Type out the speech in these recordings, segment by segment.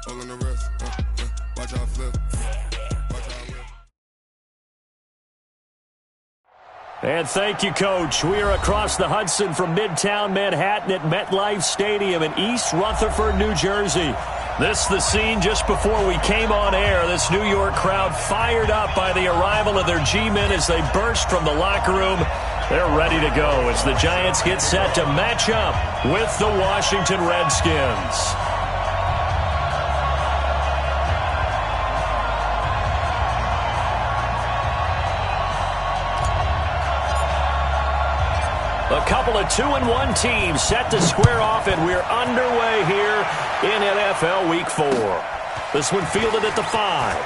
Holding the wrist. Watch out flip. Watch out whip. And thank you, Coach. We are across the Hudson from Midtown Manhattan at MetLife Stadium in East Rutherford, New Jersey. This is the scene just before we came on air. This New York crowd fired up by the arrival of their G-men as they burst from the locker room. They're ready to go as the Giants get set to match up with the Washington Redskins. A couple of 2-1 teams set to square off, and we're underway here in NFL Week 4. This one fielded at the 5.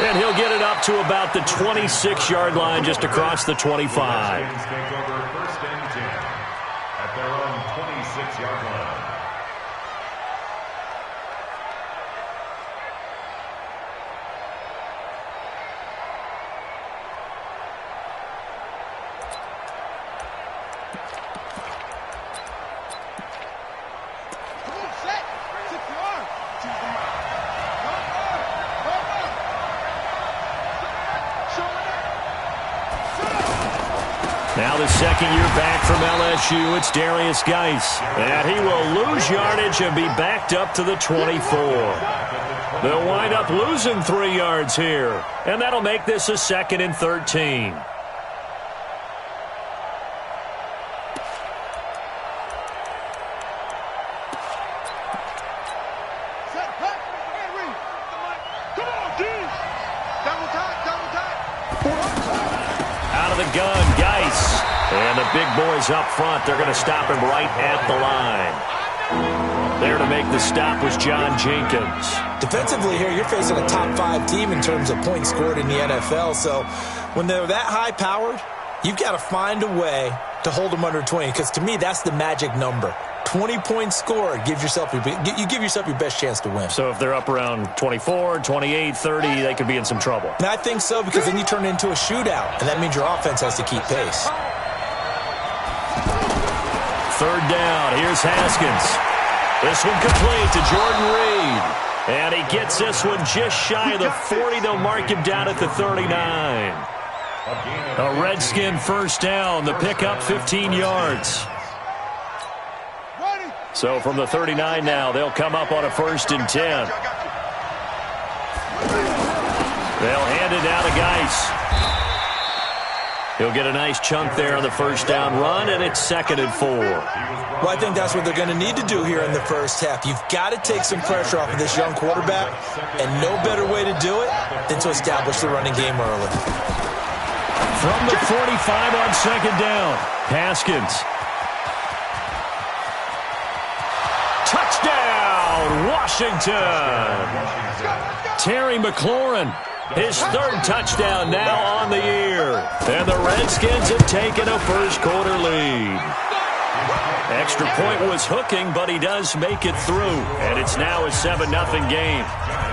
And he'll get it up to about the 26-yard line, just across the 25. Redskins take over first and 10 at their own 26-yard line. Now the second year back from LSU, it's Darius Geis. And he will lose yardage and be backed up to the 24. They'll wind up losing 3 yards here. And that'll make this a 2nd and 13. Out of the gun, Geis. And the big boys up front, they're going to stop him right at the line. There to make the stop was John Jenkins. Defensively here, you're facing a top 5 team in terms of points scored in the NFL. So when they're that high-powered, you've got to find a way to hold them under 20. Because to me, that's the magic number. 20 points scored, you give yourself your best chance to win. So if they're up around 24, 28, 30, they could be in some trouble. And I think so, because then you turn it into a shootout, and that means your offense has to keep pace. 3rd down, here's Haskins. This one complete to Jordan Reed. And he gets this one just shy of the 40. They'll mark him down at the 39. A Redskin first down, the pickup 15 yards. So from the 39 now, they'll come up on a 1st and 10. They'll hand it down to Geis. He'll get a nice chunk there on the first down run, and it's 2nd and 4. Well, I think that's what they're going to need to do here in the first half. You've got to take some pressure off of this young quarterback, and no better way to do it than to establish the running game early. From the 45 on 2nd down, Haskins. Touchdown, Washington! Terry McLaurin, his 3rd touchdown now on the year. And the Redskins have taken a first-quarter lead. Extra point was hooking, but he does make it through. And it's now a 7-0 game.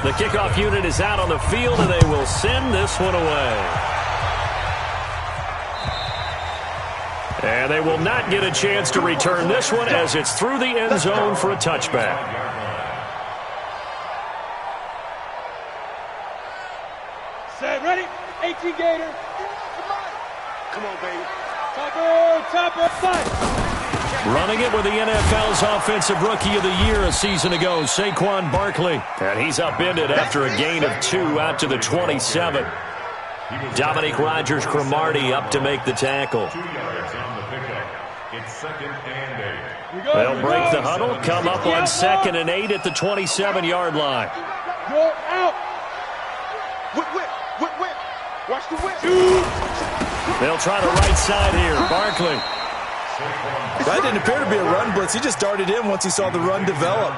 The kickoff unit is out on the field, and they will send this one away. And they will not get a chance to return this one as it's through the end zone for a touchback. Set, ready? 18 Gator. Come on, baby. Topper, fight. Running it with the NFL's Offensive Rookie of the Year a season ago, Saquon Barkley. And he's upended after a gain of 2 out to the 27. Dominique Rodgers-Cromartie up to make the tackle. 2 yards on the pickup. It's 2nd and 8. They'll break the huddle, come up on 2nd and 8 at the 27-yard line. Go out. Whip. Watch the whip. They'll try the right side here. Barkley. That didn't appear to be a run blitz. He just darted in once he saw the run develop.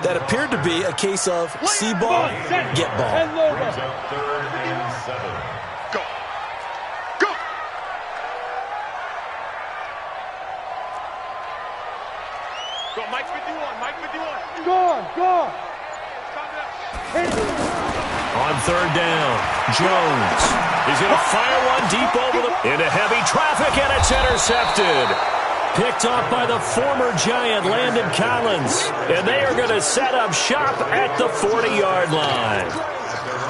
That appeared to be a case of see ball, get ball. Brings up 3rd and 7. Go. Go, Mike 51. Go. On 3rd down, Jones. He's going to fire one deep over into heavy traffic, and it's intercepted. picked off by the former Giant, Landon Collins. And they are going to set up shop at the 40-yard line.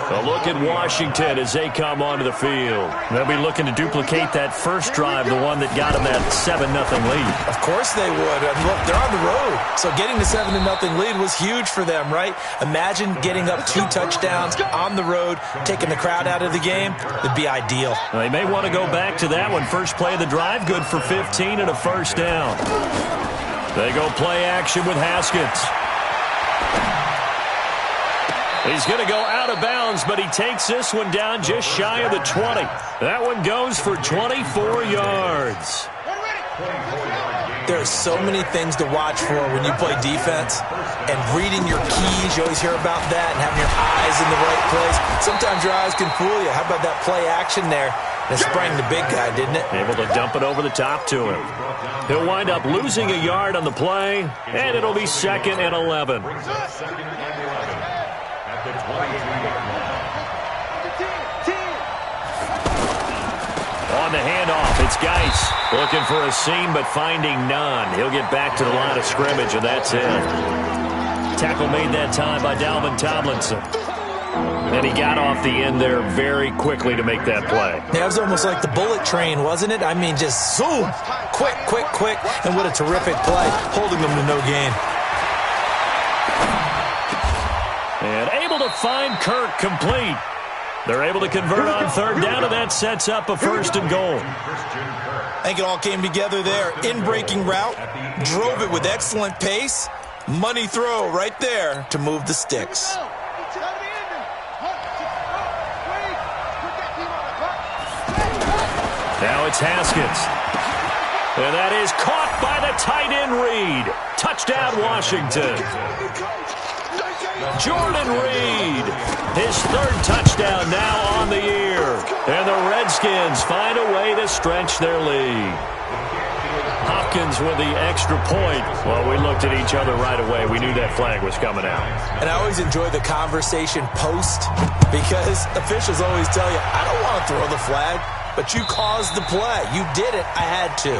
A look at Washington as they come onto the field. They'll be looking to duplicate that first drive, the one that got them that 7-0 lead. Of course they would. And look, they're on the road. So getting the 7-0 lead was huge for them, right? Imagine getting up 2 touchdowns on the road, taking the crowd out of the game. It'd be ideal. Well, they may want to go back to that one. First play of the drive, good for 15 and a first down. They go play action with Haskins. He's going to go out of bounds, but he takes this one down just shy of the 20. That one goes for 24 yards. There are so many things to watch for when you play defense. And reading your keys, you always hear about that, and having your eyes in the right place. Sometimes your eyes can fool you. How about that play action there? It sprang the big guy, didn't it? Able to dump it over the top to him. He'll wind up losing a yard on the play, and it'll be 2nd and 11. On the handoff, it's Geis looking for a seam but finding none. He'll get back to the line of scrimmage, and that's it. Tackle made that time by Dalvin Tomlinson. And he got off the end there very quickly to make that play. Yeah, it was almost like the bullet train, wasn't it? I mean, just zoom, quick, and what a terrific play, holding them to no gain. And able to find Kirk complete. They're able to convert on 3rd down, and that sets up a 1st and goal. I think it all came together there. In-breaking route, drove it with excellent pace. Money throw right there to move the sticks. Now it's Haskins. And that is caught by the tight end Reed. Touchdown, Washington. Jordan Reed, his 3rd touchdown now on the year. And the Redskins find a way to stretch their lead. Hopkins with the extra point. Well, we looked at each other right away. We knew that flag was coming out. And I always enjoy the conversation post because officials always tell you, I don't want to throw the flag, but you caused the play. You did it. I had to.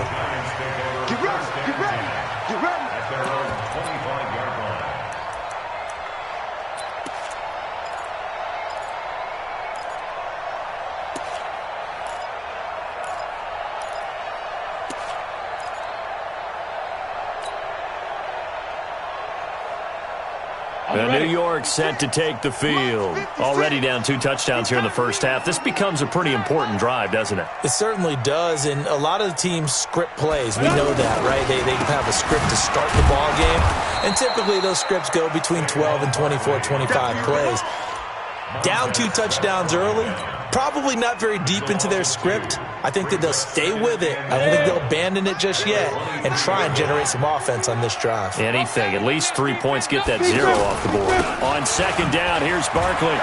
Get ready. Get ready. Get ready. At their own 25-yard line. And New York set to take the field. Already down 2 touchdowns here in the first half. This becomes a pretty important drive, doesn't it? It certainly does, and a lot of the teams script plays. We know that, right? They have a script to start the ball game, and typically those scripts go between 12 and 24, 25 plays. Down 2 touchdowns early, probably not very deep into their script. I think that they'll stay with it. I don't think they'll abandon it just yet and try and generate some offense on this drive. Anything. At least 3 points, get that 0 off the board. On 2nd down, here's Barkley.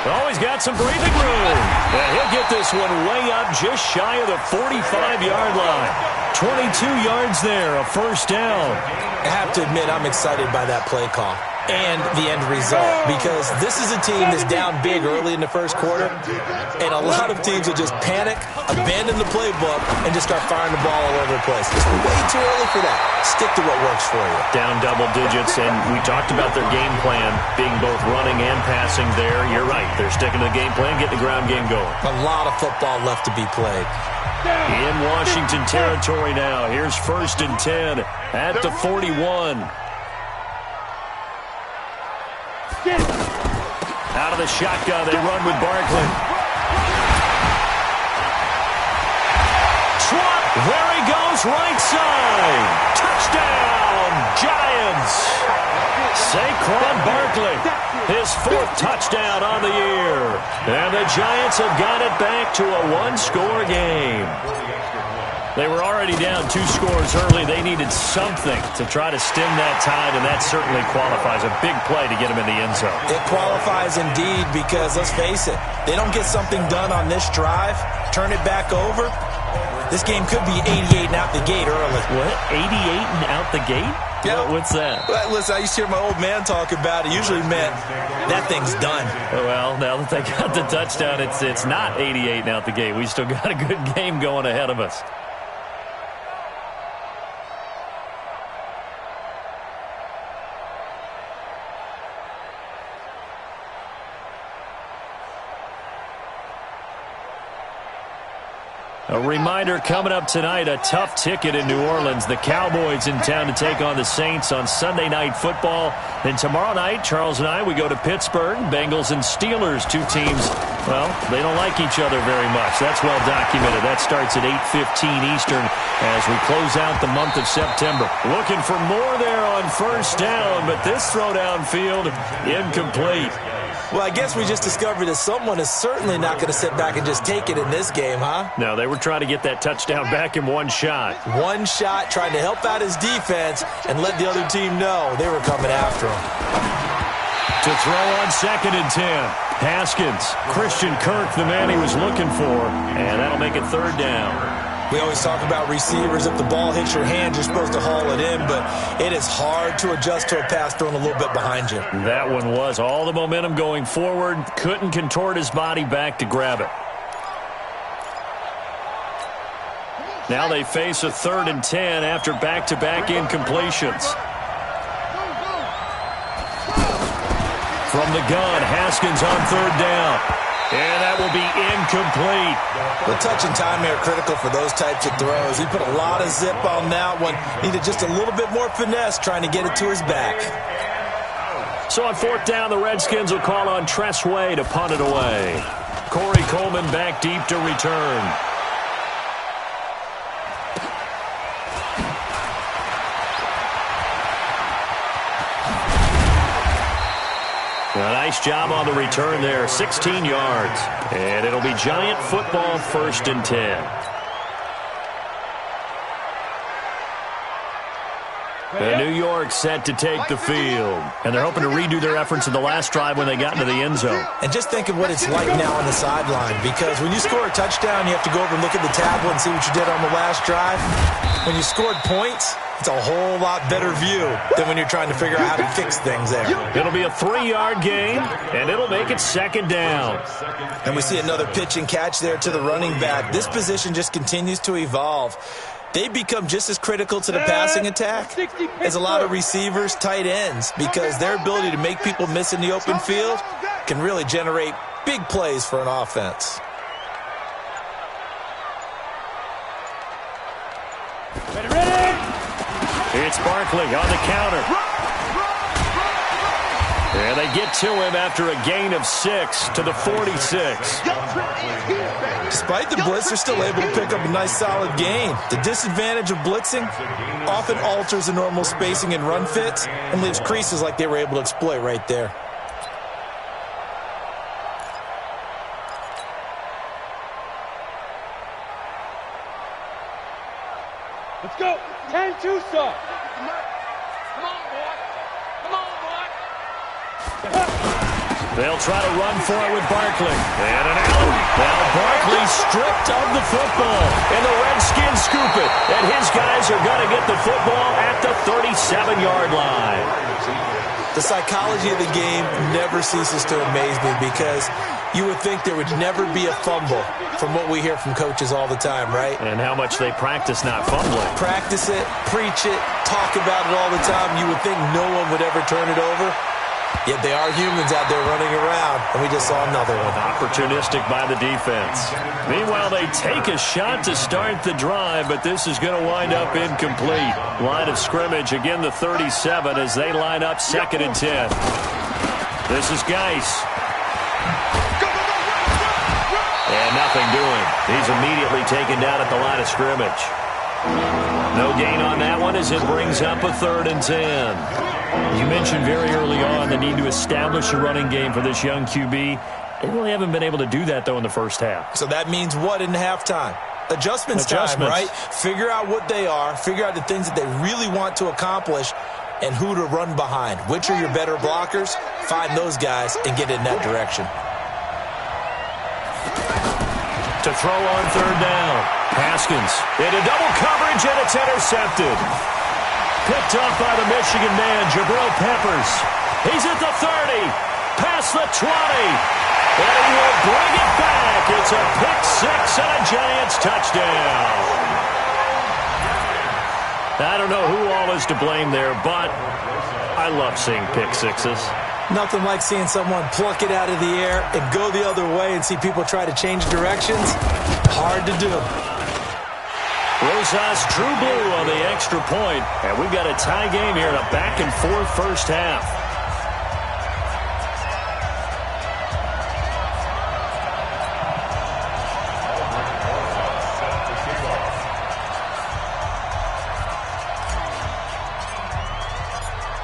Oh, he's got some breathing room. And he'll get this one way up just shy of the 45-yard line. 22 yards there, a 1st down. I have to admit, I'm excited by that play call and the end result because this is a team that's down big early in the first quarter, and a lot of teams will just panic, abandon the playbook, and just start firing the ball all over the place. It's way too early for that. Stick to what works for you. Down double digits, and we talked about their game plan being both running and passing there. You're right. They're sticking to the game plan, getting the ground game going. A lot of football left to be played. In Washington territory now. Here's 1st and 10 at the 41. Out of the shotgun, they run with Barkley. Swat, there he goes, right side. Touchdown, Giants. Saquon Barkley, his 4th touchdown on the year. And the Giants have got it back to a 1-score game. They were already down 2 scores early. They needed something to try to stem that tide, and that certainly qualifies. A big play to get them in the end zone. It qualifies indeed because, let's face it, they don't get something done on this drive, turn it back over, this game could be 88 and out the gate early. What? 88 and out the gate? Yeah. What's that? Well, listen, I used to hear my old man talk about it. Usually meant that thing's done. Well, now that they got the touchdown, it's not 88 and out the gate. We still got a good game going ahead of us. A reminder coming up tonight, a tough ticket in New Orleans. The Cowboys in town to take on the Saints on Sunday Night Football. Then tomorrow night, Charles and I, we go to Pittsburgh. Bengals and Steelers, two teams, well, they don't like each other very much. That's well documented. That starts at 8:15 Eastern as we close out the month of September. Looking for more there on first down, but this throw downfield incomplete. Well, I guess we just discovered that someone is certainly not going to sit back and just take it in this game, huh? No, they were trying to get that touchdown back in one shot. One shot, trying to help out his defense and let the other team know they were coming after him. To throw on 2nd and 10. Haskins, Christian Kirk, the man he was looking for, and that'll make it 3rd down. We always talk about receivers. If the ball hits your hand, you're supposed to haul it in, but it is hard to adjust to a pass thrown a little bit behind you. That one was all the momentum going forward. Couldn't contort his body back to grab it. Now they face a 3rd and 10 after back-to-back incompletions. From the gun, Haskins on 3rd down. And that will be incomplete. The touch and time are critical for those types of throws. He put a lot of zip on that one. Needed just a little bit more finesse trying to get it to his back. So on 4th down, the Redskins will call on Tress Way to punt it away. Corey Coleman back deep to return. A nice job on the return there, 16 yards. And it'll be Giant football, 1st and 10. And New York set to take the field. And they're hoping to redo their efforts in the last drive when they got into the end zone. And just think of what it's like now on the sideline, because when you score a touchdown, you have to go over and look at the tablet and see what you did on the last drive. When you scored points, it's a whole lot better view than when you're trying to figure out how to fix things there. It'll be a 3-yard gain, and it'll make it 2nd down. And we see another pitch and catch there to the running back. This position just continues to evolve. They become just as critical to the passing attack as a lot of receivers, tight ends, because their ability to make people miss in the open field can really generate big plays for an offense. It's Barkley on the counter. And they get to him after a gain of 6 to the 46. Despite the blitz, they're still able to pick up a nice solid gain. The disadvantage of blitzing often alters the normal spacing and run fits and leaves creases like they were able to exploit right there. Let's go. 10-2, sir. Come on, boy. Come on, boy. They'll try to run for it with Barkley. And an out. Now Barkley stripped of the football. And the Redskins scoop it. And his guys are going to get the football at the 37-yard line. The psychology of the game never ceases to amaze me, because you would think there would never be a fumble from what we hear from coaches all the time, right? And how much they practice not fumbling. Practice it, preach it, talk about it all the time. You would think no one would ever turn it over. Yet they are humans out there running around, and we just saw another one. Opportunistic by the defense. Meanwhile, they take a shot to start the drive, but this is going to wind up incomplete. Line of scrimmage, again the 37 as they line up 2nd and 10. This is Geis. And nothing doing. He's immediately taken down at the line of scrimmage. No gain on that one as it brings up a 3rd and 10. You mentioned very early on the need to establish a running game for this young QB. They really haven't been able to do that, though, in the first half. So that means what in halftime? Adjustments time, right? Figure out what they are, figure out the things that they really want to accomplish, and who to run behind. Which are your better blockers? Find those guys and get in that direction. To throw on 3rd down. Haskins into double coverage, and it's intercepted. Picked off by the Michigan man, Jabril Peppers. He's at the 30, past the 20, and he will bring it back. It's a pick 6 and a Giants touchdown. I don't know who all is to blame there, but I love seeing pick sixes. Nothing like seeing someone pluck it out of the air and go the other way and see people try to change directions. Hard to do. Rosas drew blue on the extra point, and we've got a tie game here in a back-and-forth first half.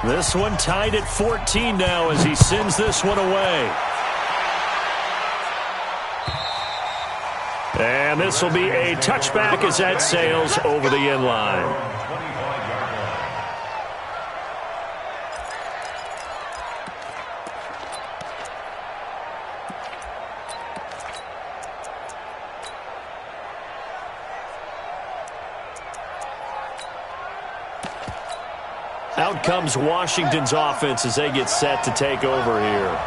This one tied at 14 now as he sends this one away. And this will be a touchback as that sails over the end line. Out comes Washington's offense as they get set to take over here.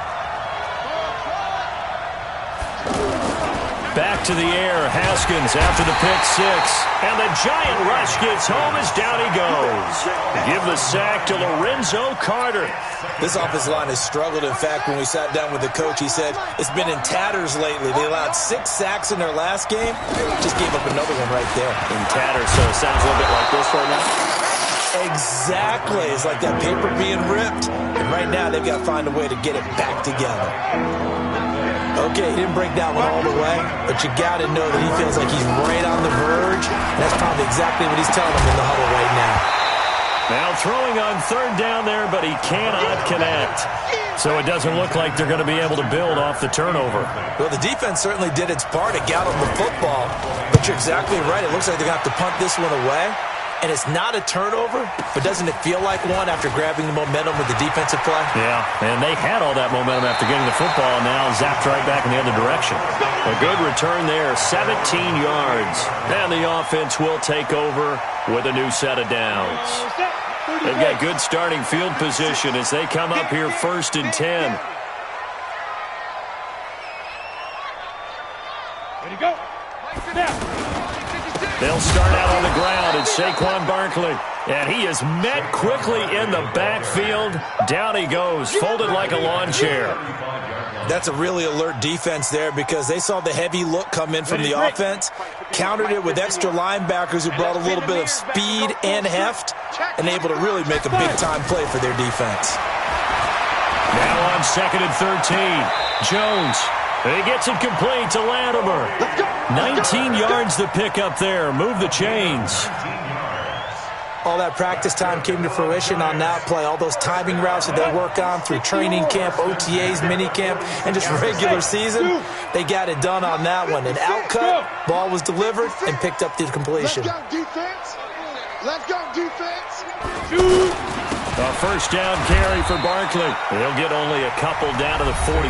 Back to the air, Haskins after the pick six. And the giant rush gets home as down he goes. Give the sack to Lorenzo Carter. This offensive line has struggled. In fact, when we sat down with the coach, he said it's been in tatters lately. They allowed 6 sacks in their last game. Just gave up another one right there. In tatters, so it sounds a little bit like this right now. Exactly. It's like that paper being ripped. And right now, they've got to find a way to get it back together. Okay, he didn't break that one all the way, but you got to know that he feels like he's right on the verge. And that's probably exactly what he's telling him in the huddle right now. Now throwing on third down there, but he cannot connect. So it doesn't look like they're going to be able to build off the turnover. Well, the defense certainly did its part. It got him the football. But you're exactly right. It looks like they're going to have to punt this one away. And it's not a turnover, but doesn't it feel like one after grabbing the momentum with the defensive play? Yeah, and they had all that momentum after getting the football, and now zapped right back in the other direction. A good return there, 17 yards. And the offense will take over with a new set of downs. They've got good starting field position as they come up here 1st and 10. Ready to go. Now. They'll start out on the ground. It's Saquon Barkley. And he is met quickly in the backfield. Down he goes, folded like a lawn chair. That's a really alert defense there because they saw the heavy look come in from the offense, countered it with extra linebackers who brought a little bit of speed and heft, and able to really make a big-time play for their defense. Now on 2nd and 13, Jones. He gets it complete to Latimer. 19 yards the pick up there. Move the chains. All that practice time came to fruition on that play. All those timing routes that they work on through training camp, OTAs, minicamp, and just regular season, they got it done on that one. An outcut, ball was delivered, and picked up the completion. Let's go, defense. Let's go, defense. A first down carry for Barkley. He'll get only a couple down to the 44.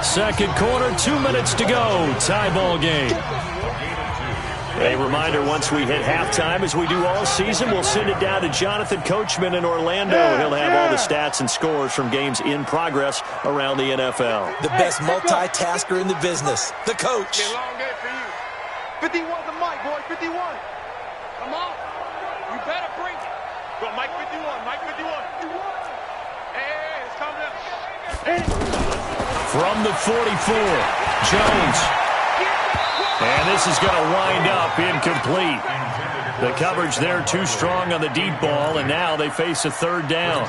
Second quarter, 2 minutes to go. Tie ball game. A reminder, once we hit halftime, as we do all season, we'll send it down to Jonathan Coachman in Orlando. He'll have all the stats and scores from games in progress around the NFL. The best multitasker in the business, the coach. It's a long day for you. 51 the mic, boy, 51. Come on. You better bring it. Go, Mike 51, Mike 51. Hey, it's coming up. Hey. From the 44, Jones. And this is going to wind up incomplete. The coverage there too strong on the deep ball, and now they face a third down.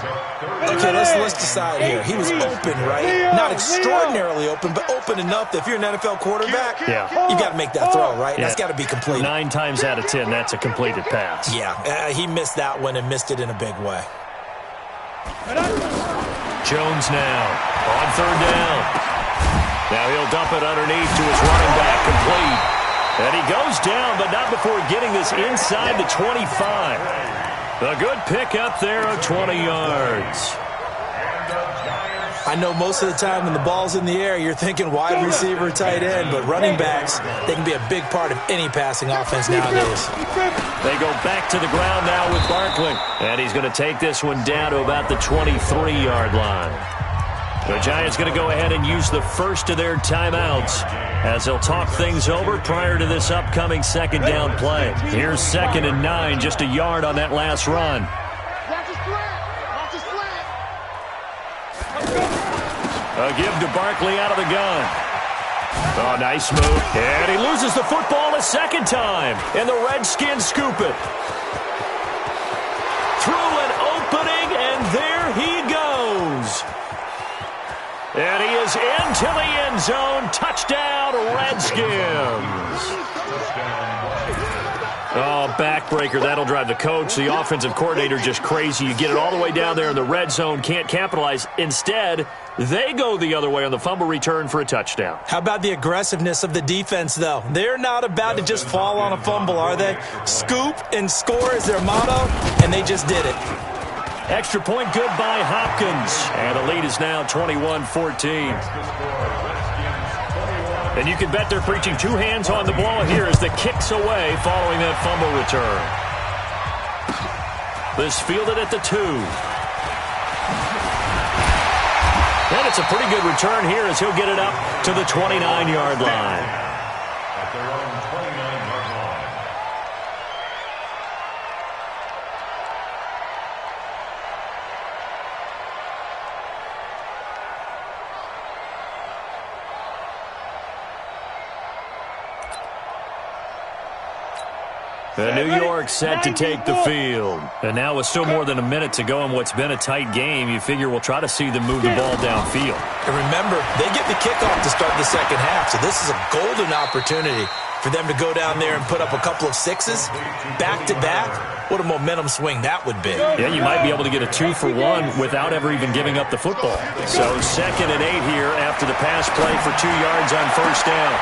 Okay, let's decide here. He was open, right? Not extraordinarily open, but open enough that if you're an NFL quarterback, you got to make that throw, right? That's got to be complete. 9 times out of 10, that's a completed pass. Yeah, he missed that one and missed it in a big way. Jones now on third down. Now he'll dump it underneath to his running back, complete. And he goes down, but not before getting this inside the 25. A good pick up there of 20 yards. I know most of the time when the ball's in the air, you're thinking wide receiver, tight end, but running backs, they can be a big part of any passing offense nowadays. They go back to the ground now with Barkley. And he's going to take this one down to about the 23-yard line. The Giants going to go ahead and use the first of their timeouts as they'll talk things over prior to this upcoming second down play. Here's 2nd and 9, just a yard on that last run. A give to Barkley out of the gun. Oh, nice move. And he loses the football a second time. And the Redskins scoop it. Through an opening, and there he goes. And he is into the end zone. Touchdown, Redskins. Oh, backbreaker. That'll drive the coach, the offensive coordinator, just crazy. You get it all the way down there in the red zone, can't capitalize. Instead, they go the other way on the fumble return for a touchdown. How about the aggressiveness of the defense, though? They're not about to just fall on a fumble, are they? Scoop and score is their motto, and they just did it. Extra point good by Hopkins. And the lead is now 21-14. And you can bet they're preaching two hands on the ball here as the kick's away following that fumble return. This fielded at the 2. And it's a pretty good return here as he'll get it up to the 29-yard line. At their own 29-yard line. And New York set to take the field. And now with still more than a minute to go in what's been a tight game, you figure we'll try to see them move the ball downfield. And remember, they get the kickoff to start the second half, so this is a golden opportunity for them to go down there and put up a couple of sixes back-to-back. What a momentum swing that would be. Yeah, you might be able to get a 2-for-1 without ever even giving up the football. So 2nd and 8 here after the pass play for 2 yards on first down.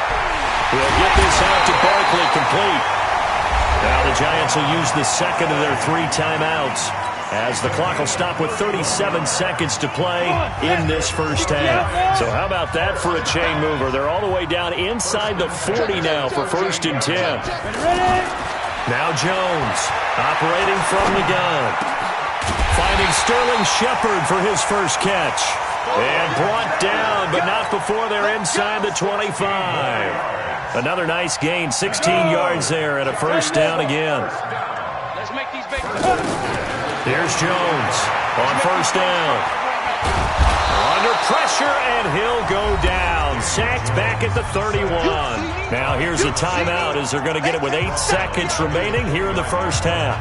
We'll get this out to Barkley complete. Now the Giants will use the second of their 3 timeouts as the clock will stop with 37 seconds to play in this first half. So how about that for a chain mover? They're all the way down inside the 40 now for 1st and 10. Now Jones operating from the gun. Finding Sterling Shepard for his first catch. And brought down, but not before they're inside the 25. Another nice gain, 16 yards there and a first down again. Let's make these big. Here's Jones on first down. Under pressure, and he'll go down. Sacked back at the 31. Now here's a timeout as they're going to get it with 8 seconds remaining here in the first half.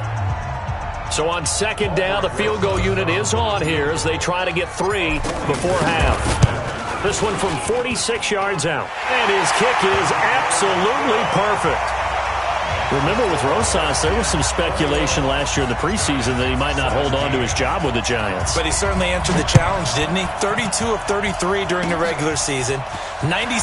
So on 2nd down, the field goal unit is on here as they try to get 3 before half. This one from 46 yards out. And his kick is absolutely perfect. Remember with Rosas, there was some speculation last year in the preseason that he might not hold on to his job with the Giants. But he certainly answered the challenge, didn't he? 32 of 33 during the regular season. 97%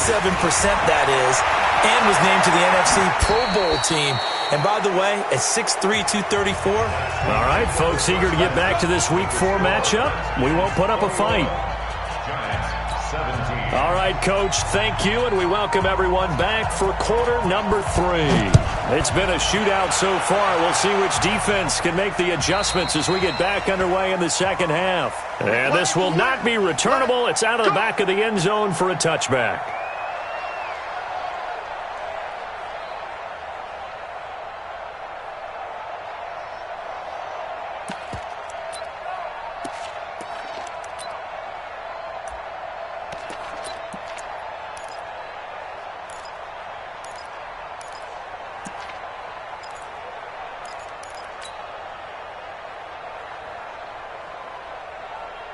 that is. And was named to the NFC Pro Bowl team. And by the way, at 6'3", 234. All right, folks, eager to get back to this Week 4 matchup. We won't put up a fight. All right, Coach, thank you, and we welcome everyone back for quarter number 3. It's been a shootout so far. We'll see which defense can make the adjustments as we get back underway in the second half. And this will not be returnable. It's out of the back of the end zone for a touchback.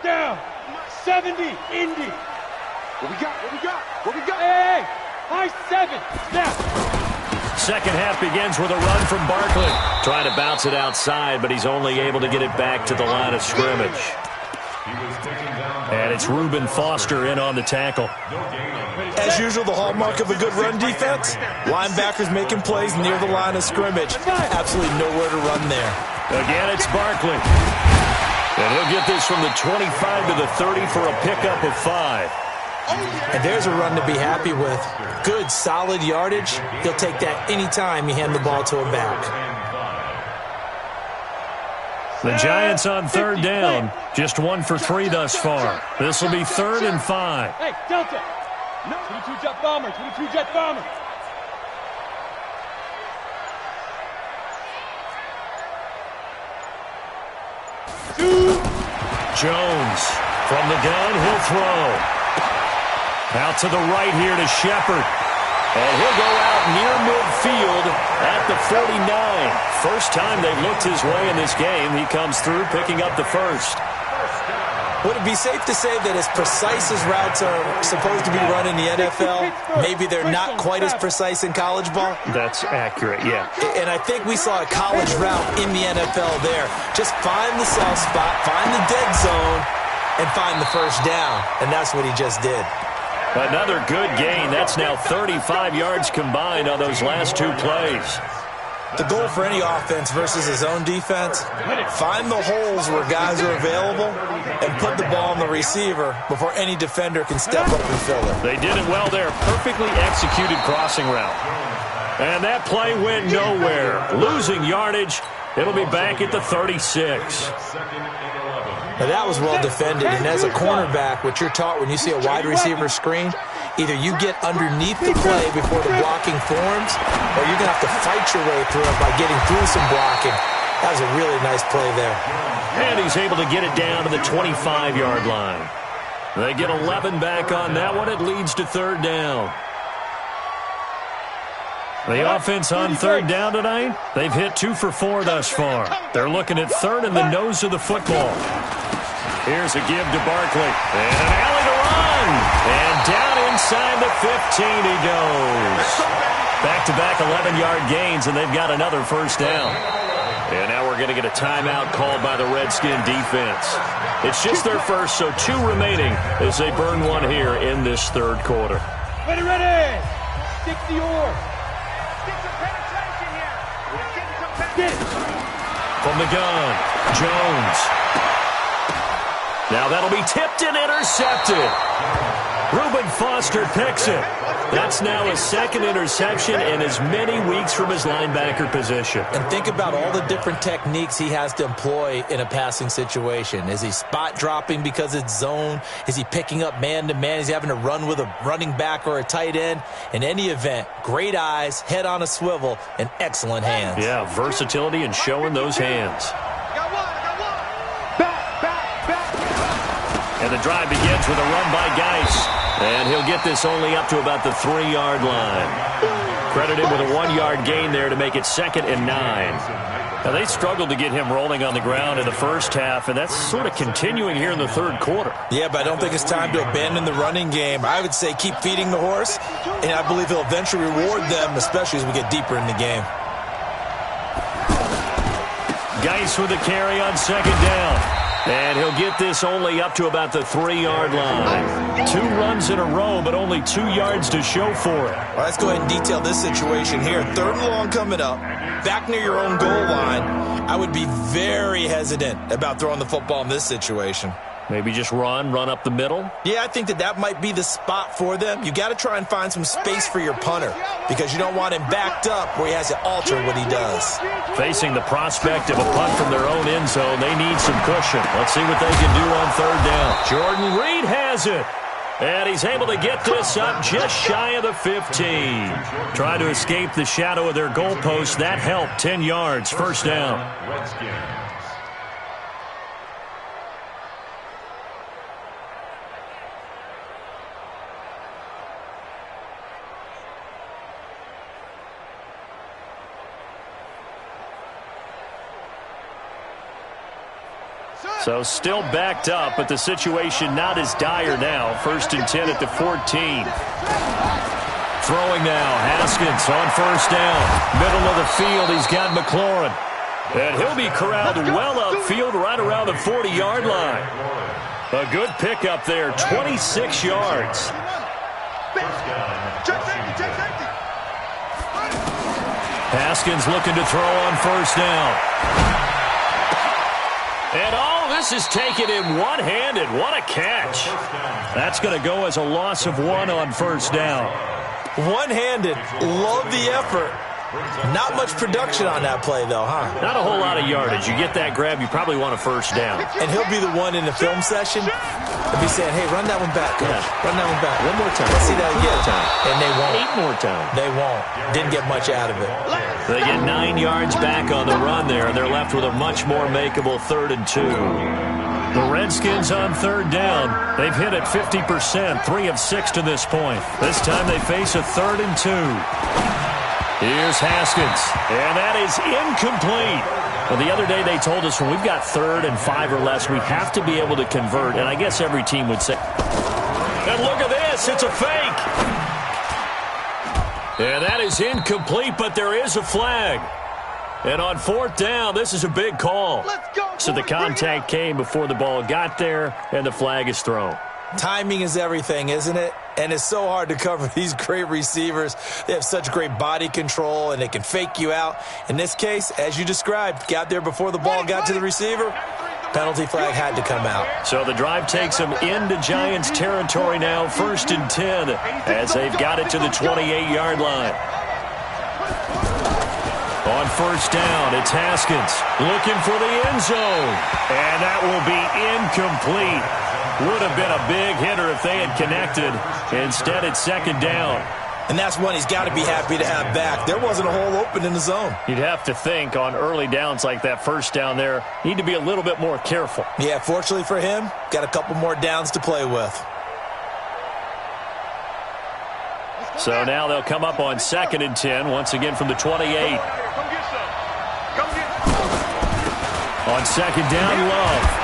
Down. 70. Indy. What we got? What we got? What we got? Hey, high 7. Now. Second half begins with a run from Barkley. Trying to bounce it outside, but he's only able to get it back to the line of scrimmage. And it's Reuben Foster in on the tackle. As usual, the hallmark of a good run defense, linebackers making plays near the line of scrimmage. Absolutely nowhere to run there. Again, it's Barkley. And he'll get this from the 25 to the 30 for a pickup of 5. And there's a run to be happy with. Good, solid yardage. He'll take that anytime you hand the ball to him back. The Giants on 3rd down. Just 1 for 3 thus far. This will be 3rd and 5. Hey, Delta. 22 jet bomber. 22 jet bomber. Jones from the gun, he'll throw. Out to the right here to Shepard. And he'll go out near midfield at the 49. First time they've looked his way in this game. He comes through picking up the first. Would it be safe to say that as precise as routes are supposed to be run in the NFL, maybe they're not quite as precise in college ball? That's accurate, yeah. And I think we saw a college route in the NFL there. Just find the soft spot, find the dead zone, and find the first down. And that's what he just did. Another good gain. That's now 35 yards combined on those last two plays. The goal for any offense versus his own defense, find the holes where guys are available and put the ball on the receiver before any defender can step up and fill it. They did it well there. Perfectly executed crossing route. And that play went nowhere. Losing yardage. It'll be back at the 36. Now that was well defended, and as a cornerback, what you're taught when you see a wide receiver screen, either you get underneath the play before the blocking forms, or you're going to have to fight your way through it by getting through some blocking. That was a really nice play there. And he's able to get it down to the 25-yard line. They get 11 back on that one. It leads to third down. The offense on third down tonight, they've hit 2 for 4 thus far. They're looking at third in the nose of the football. Here's a give to Barkley. And an alley to run. And down inside the 15 he goes. Back-to-back 11-yard gains, and they've got another first down. And now we're going to get a timeout called by the Redskin defense. It's just their first, so 2 remaining as they burn one here in this third quarter. Ready, ready. Stick to yours. Get some penetration here. Get some penetration. From the gun, Jones. Now that'll be tipped and intercepted. Reuben Foster picks it. That's now his second interception in as many weeks from his linebacker position. And think about all the different techniques he has to employ in a passing situation. Is he spot dropping because it's zone? Is he picking up man-to-man? Is he having to run with a running back or a tight end? In any event, great eyes, head on a swivel, and excellent hands. Yeah, versatility and showing those hands. And the drive begins with a run by Geis. And he'll get this only up to about the 3-yard line. Credited with a 1-yard gain there to make it 2nd and 9. Now, they struggled to get him rolling on the ground in the first half, and that's sort of continuing here in the third quarter. Yeah, but I don't think it's time to abandon the running game. I would say keep feeding the horse, and I believe he'll eventually reward them, especially as we get deeper in the game. Geis with a carry on 2nd down. And he'll get this only up to about the 3-yard line. 2 runs in a row, but only 2 yards to show for it. Well, let's go ahead and detail this situation here. 3rd and long coming up, back near your own goal line. I would be very hesitant about throwing the football in this situation. Maybe just run up the middle? Yeah, I think that might be the spot for them. You got to try and find some space for your punter because you don't want him backed up where he has to alter what he does. Facing the prospect of a punt from their own end zone, they need some cushion. Let's see what they can do on 3rd down. Jordan Reed has it. And he's able to get this up just shy of the 15. Try to escape the shadow of their goalpost. That helped. 10 yards, first down. So still backed up, but the situation not as dire now. 1st and 10 at the 14. Throwing now, Haskins on 1st down. Middle of the field, he's got McLaurin. And he'll be corralled well upfield right around the 40-yard line. A good pickup there, 26 yards. Haskins looking to throw on 1st down. And this is taken in one-handed. What a catch. That's going to go as a loss of 1 on 1st down. One-handed. Love the effort. Not much production on that play, though, huh? Not a whole lot of yardage. You get that grab, you probably want a first down. And he'll be the one in the film session. He'll be saying, hey, run that one back, coach. Yeah. Run that one back. One more time. Let's see that again. One more time. And they won't. 8 more times. They won't. Didn't get much out of it. They get 9 yards back on the run there, and they're left with a much more makeable 3rd and 2. The Redskins on 3rd down. They've hit it 50%, 3 of 6 to this point. This time they face a 3rd and 2. Here's Haskins, and that is incomplete. Well, the other day they told us when we've got 3rd and 5 or less, we have to be able to convert, and I guess every team would say, and look at this, it's a fake. And that is incomplete, but there is a flag. And on 4th down, this is a big call. So the contact came before the ball got there, and the flag is thrown. Timing is everything, isn't it? And it's so hard to cover these great receivers. They have such great body control, and they can fake you out. In this case, as you described, got there before the ball got to the receiver. Penalty flag had to come out. So the drive takes them into Giants territory now, 1st and 10, as they've got it to the 28-yard line. On 1st down, it's Haskins looking for the end zone. And that will be incomplete. Would have been a big hitter if they had connected. Instead, it's 2nd down. And that's one he's got to be happy to have back. There wasn't a hole open in the zone. You'd have to think on early downs like that 1st down there, need to be a little bit more careful. Yeah, fortunately for him, got a couple more downs to play with. So now they'll come up on 2nd and 10, once again from the 28. On 2nd down, Love.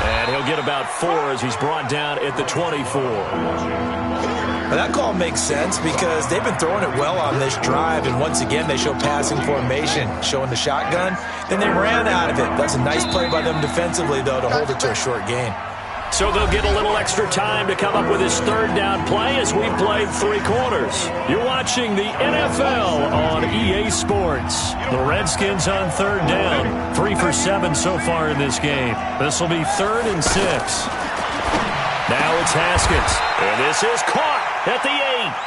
And he'll get about 4 as he's brought down at the 24. Well, that call makes sense because they've been throwing it well on this drive, and once again they show passing formation, showing the shotgun. Then they ran out of it. That's a nice play by them defensively, though, to hold it to a short gain. So they'll get a little extra time to come up with his 3rd down play as we've played 3 quarters. You're watching the NFL on EA Sports. The Redskins on 3rd down. 3 for 7 so far in this game. This will be 3rd and 6. Now it's Haskins. And this is caught at the 8.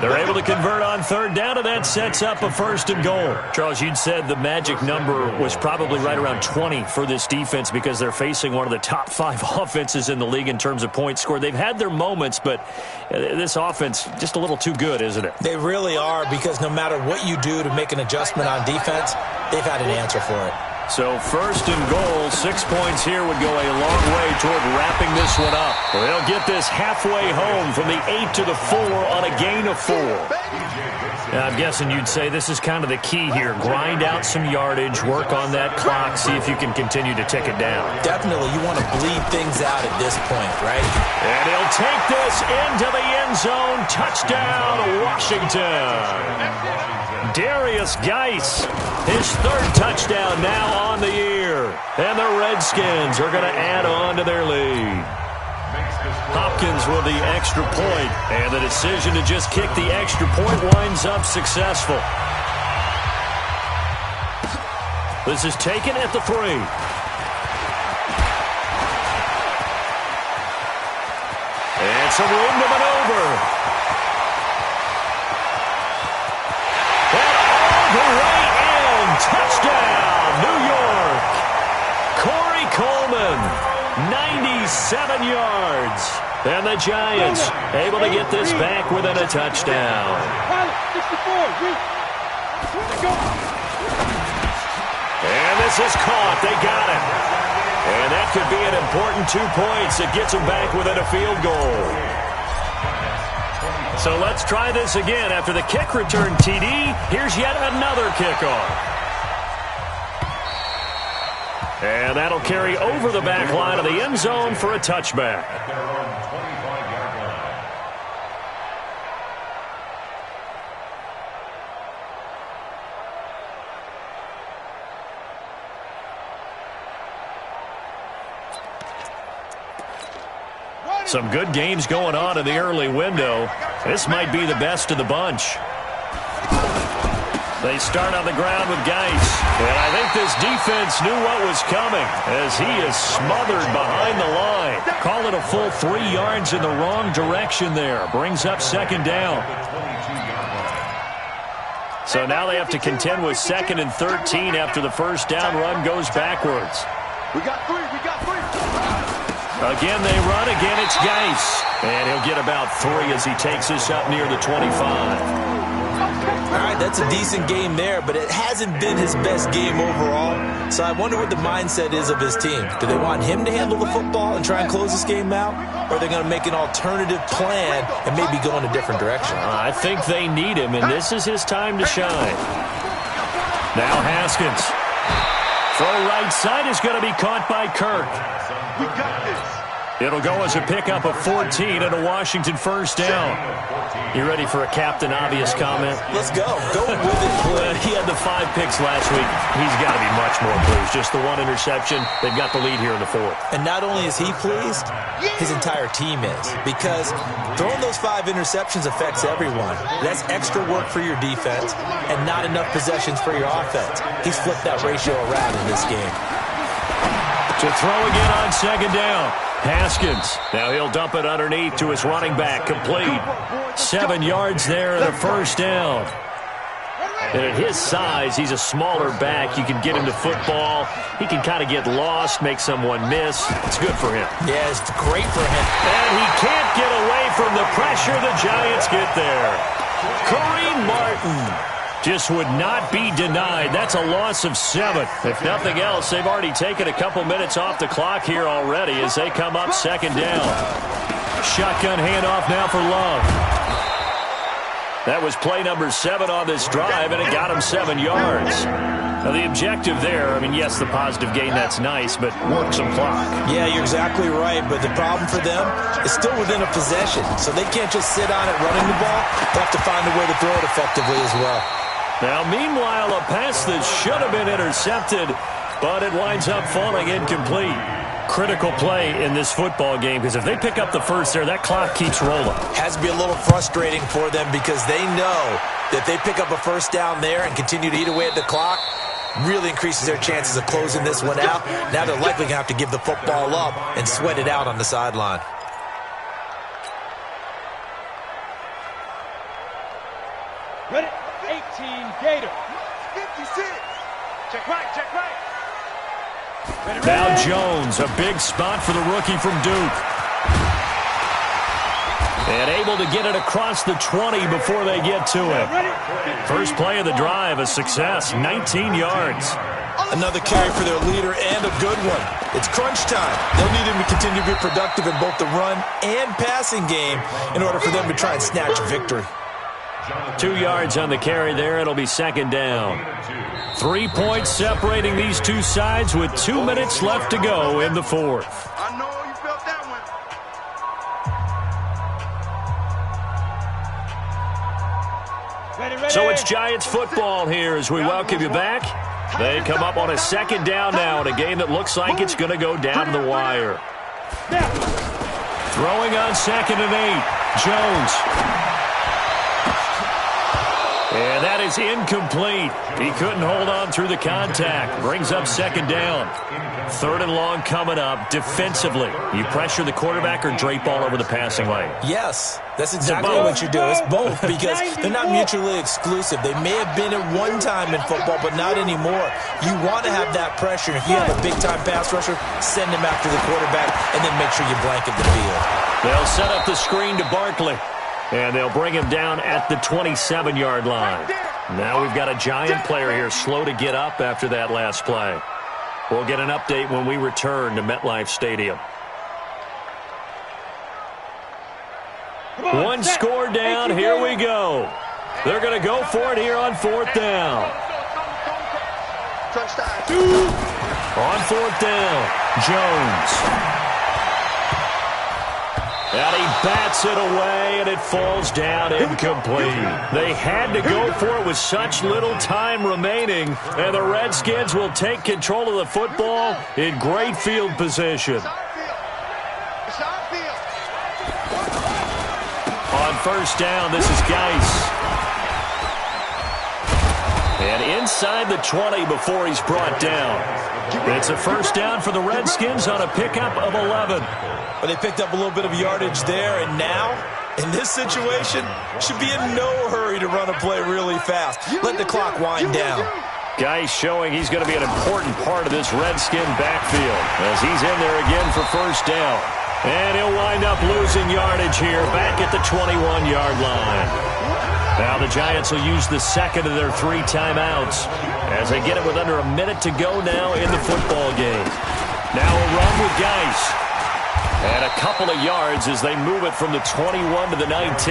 They're able to convert on 3rd down, and that sets up a 1st and goal. Charles, you'd said the magic number was probably right around 20 for this defense because they're facing one of the top 5 offenses in the league in terms of points scored. They've had their moments, but this offense just a little too good, isn't it? They really are, because no matter what you do to make an adjustment on defense, they've had an answer for it. So 1st and goal, 6 points here would go a long way toward wrapping this one up. They'll get this halfway home from the 8 to the 4 on a gain of 4. Now, I'm guessing you'd say this is kind of the key here. Grind out some yardage, work on that clock, see if you can continue to tick it down. Definitely, you want to bleed things out at this point, right? And he'll take this into the end zone. Touchdown, Washington. Darius Geis, his 3rd touchdown now on the year. And the Redskins are going to add on to their lead. Hopkins with the extra point, and the decision to just kick the extra point winds up successful. This is taken at the 3. And some room to maneuver. The way in, touchdown, New York. Corey Coleman, 97 yards. And the Giants able to get this back within a touchdown. And this is caught. They got it. And that could be an important 2 points that gets them back within a field goal. So let's try this again. After the kick return, TD, here's yet another kickoff. And that'll carry over the back line of the end zone for a touchback. At their own 25-yard line. Some good games going on in the early window. This might be the best of the bunch. They start on the ground with Geis. And I think this defense knew what was coming as he is smothered behind the line. Call it a full 3 yards in the wrong direction there. Brings up 2nd down. So now they have to contend with 2nd and 13 after the first down run goes backwards. We got three. Again, they run. Again, it's Geis. And he'll get about 3 as he takes this up near the 25. All right, that's a decent game there, but it hasn't been his best game overall. So I wonder what the mindset is of his team. Do they want him to handle the football and try and close this game out? Or are they going to make an alternative plan and maybe go in a different direction? I think they need him, and this is his time to shine. Now Haskins. Throw right side is going to be caught by Kirk. We got this. It'll go as a pickup of 14 and a Washington first down. You ready for a Captain Obvious comment? Let's go. Go with it. He had the 5 picks last week. He's got to be much more pleased. Just the 1 interception. They've got the lead here in the 4th. And not only is he pleased, his entire team is. Because throwing those 5 interceptions affects everyone. That's extra work for your defense and not enough possessions for your offense. He's flipped that ratio around in this game. To throw again on 2nd down. Haskins. Now he'll dump it underneath to his running back. Complete. 7 yards there and a first down. And at his size, he's a smaller back. You can get him to football. He can kind of get lost, make someone miss. It's good for him. Yeah, it's great for him. And he can't get away from the pressure. The Giants get there. Kareem Martin just would not be denied. That's a loss of 7. If nothing else, they've already taken a couple minutes off the clock here already as they come up 2nd down. Shotgun handoff now for Love. That was play number 7 on this drive, and it got him 7 yards. Now, the objective there, I mean, yes, the positive gain, that's nice, but work some clock. Yeah, you're exactly right, but the problem for them is still within a possession, so they can't just sit on it running the ball. They have to find a way to throw it effectively as well. Now, meanwhile, a pass that should have been intercepted, but it winds up falling incomplete. Critical play in this football game, because if they pick up the first there, that clock keeps rolling. Has to be a little frustrating for them because they know that they pick up a first down there and continue to eat away at the clock, really increases their chances of closing this one out. Now they're likely going to have to give the football up and sweat it out on the sideline. Ready? 18 Gator. 56. Check right, check right. Ready, now Jones, a big spot for the rookie from Duke. And able to get it across the 20 before they get to it. First play of the drive, a success, 19 yards. Another carry for their leader and a good one. It's crunch time. They'll need him to continue to be productive in both the run and passing game in order for them to try and snatch a victory. 2 yards on the carry there. It'll be 2nd down. 3 points separating these two sides with 2 minutes left to go in the 4th. I know you felt that one. So it's Giants football here as we welcome you back. They come up on a 2nd down now in a game that looks like it's going to go down the wire. Throwing on 2nd and 8. Jones. And that is incomplete. He couldn't hold on through the contact. Brings up 2nd down. 3rd and long coming up. Defensively, you pressure the quarterback or drape all over the passing lane? Yes, that's exactly what you do. It's both because they're not mutually exclusive. They may have been at one time in football, but not anymore. You want to have that pressure. If you have a big-time pass rusher, send him after the quarterback, and then make sure you blanket the field. They'll set up the screen to Barkley. And they'll bring him down at the 27-yard line. Now we've got a Giant player here slow to get up after that last play. We'll get an update when we return to MetLife Stadium. One score down. Here we go. They're going to go for it here on 4th down. On 4th down, Jones. And he bats it away, and it falls down incomplete. They had to go for it with such little time remaining, and the Redskins will take control of the football in great field position. On 1st down, this is Geis. And inside the 20 before he's brought down. It's a 1st down for the Redskins on a pickup of 11. But they picked up a little bit of yardage there, and now In this situation, should be in no hurry to run a play really fast. Let the clock wind down. Guy showing he's going to be an important part of this Redskin backfield as he's in there again for first down. And he'll wind up losing yardage here back at the 21-yard line. Now the Giants will use the second of their 3 timeouts as they get it with under a minute to go now in the football game. Now a run with Geis. And a couple of yards as they move it from the 21 to the 19.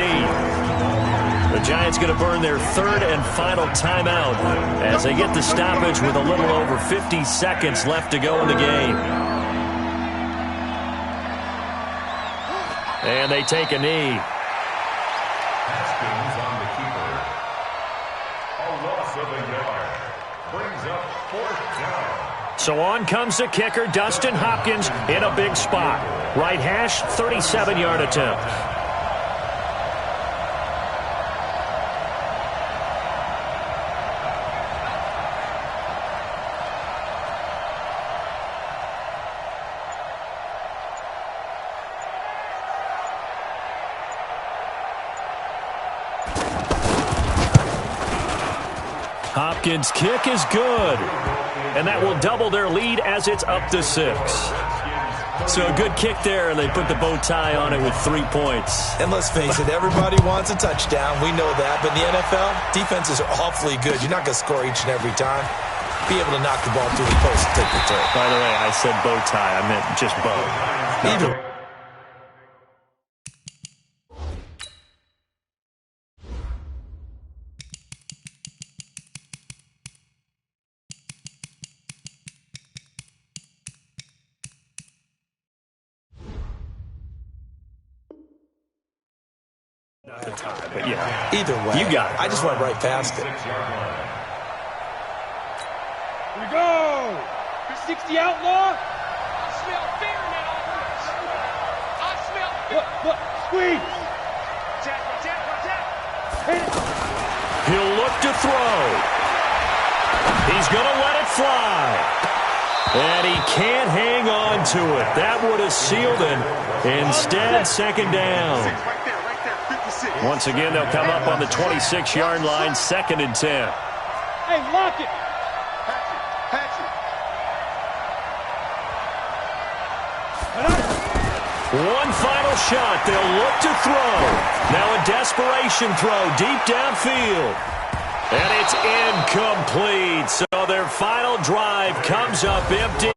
The Giants going to burn their 3rd and final timeout as they get the stoppage with a little over 50 seconds left to go in the game. And they take a knee. Haskins on the keeper. A loss of a yard. Brings up 4th down. So on comes the kicker, Dustin Hopkins, in a big spot. Right hash, 37-yard attempt. Hopkins' kick is good. And that will double their lead as it's up to 6. So a good kick there, and they put the bow tie on it with 3 points. And let's face it, everybody wants a touchdown. We know that. But in the NFL, defenses are awfully good. You're not going to score each and every time. Be able to knock the ball through the post and take the turn. By the way, I said bow tie. I meant just bow. Either. But yeah, Either way. you got it. I just went right past it. 6-yard line. Here we go. 360 outlaw. I smell fear in that offense. I smell fear. Look, squeeze. Attack. Hit it. He'll look to throw. He's going to let it fly. And he can't hang on to it. That would have sealed it. Instead, 2nd down. Right there, 56. Once again, they'll come up on the 26-yard line, 2nd and 10. Hey, lock it. Hatchet. One final shot. They'll look to throw. Now a desperation throw deep downfield. And it's incomplete. So their final drive comes up empty.